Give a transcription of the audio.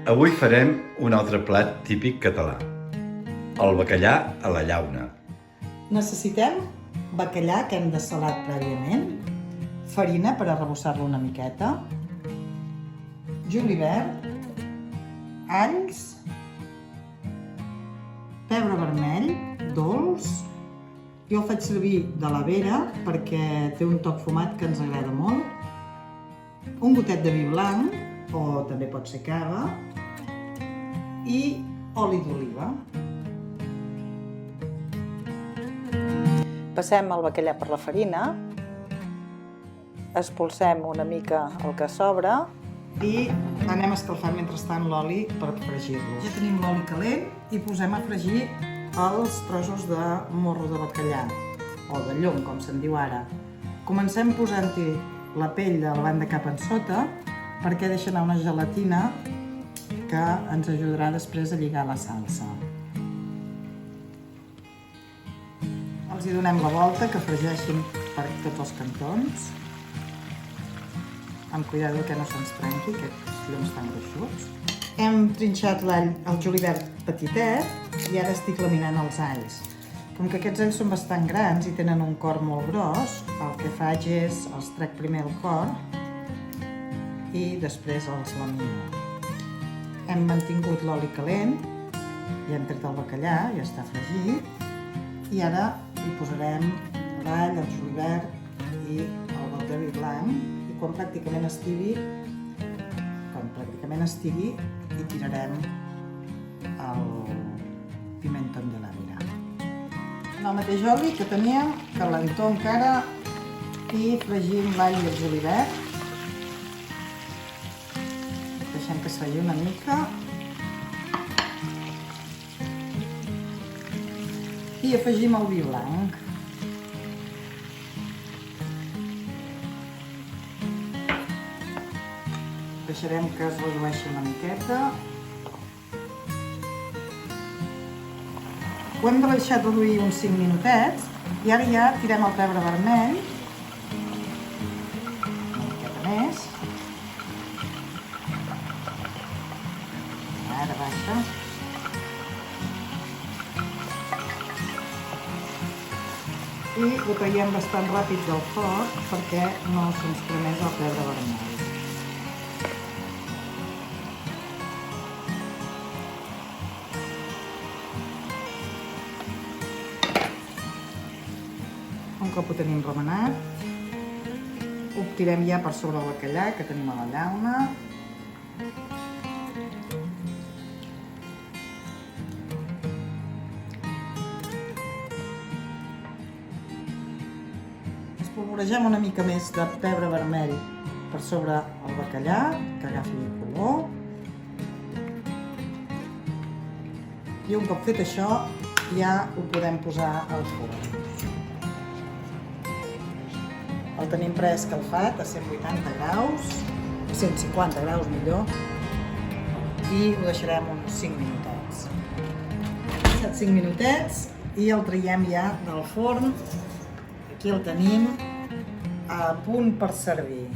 Avui farem un altre plat típic català, el bacallà a la llauna. Necessitem bacallà que hem dessalat prèviament, farina per arrebossar-lo una miqueta, julivert, alls, pebre vermell, dolç. Jo el faig servir de la vera perquè té un toc fumat que ens agrada molt, un gotet de vi blanc, o també pot ser cava, i oli d'oliva. Passem el bacallà per la farina, espolsem una mica el que sobra i anem escalfant mentrestant l'oli per fregir-lo. Ja tenim l'oli calent i posem a fregir els trossos de morro de bacallà, o de llom, com se'n diu ara. Comencem posant-hi la pell de la banda cap en sota perquè deixa anar una gelatina que ens ajudarà després a lligar la salsa. Els hi donem la volta, que fregeixin per tots els cantons, amb cuidado que no se'ns trenqui, aquests lloms tan gruixuts. Hem trinxat l'all, el julivert petitet, i ara estic laminant els alls. Com que aquests alls són bastant grans i tenen un cor molt gros, el que faig és els trec primer el cor i després els lamino. Hem mantingut l'oli calent i hem tret el bacallà, ja està fregit, i ara hi posarem l'all, el julivert i el got de vi blanc, i quan pràcticament estigui hi tirarem el pimentón de la vera. En el mateix oli que teníem, calentó encara, i fregim l'all i el julivert. Deixem que s'alli una mica. I afegim el vi blanc. Deixarem que es redueixi una miqueta. Ho hem de deixar reduir uns 5 minutets i ara ja tirem el pebre vermell. Una miqueta més. Ara baixa. I ho traiem bastant ràpid del foc perquè no se'ns cremés el pebre vermell. Un cop ho tenim remenat, ho tirem ja per sobre el bacallà que tenim a la llauna. Espolvoregem una mica més de pebre vermell per sobre el bacallà, que agafi color. I un cop fet això, ja ho podem posar al forn. El tenim preescalfat a 180 graus, 150 graus millor, i ho deixarem uns 5 minutets. Passat 5 minutets i el traiem ja del forn. Aquí el tenim a punt per servir.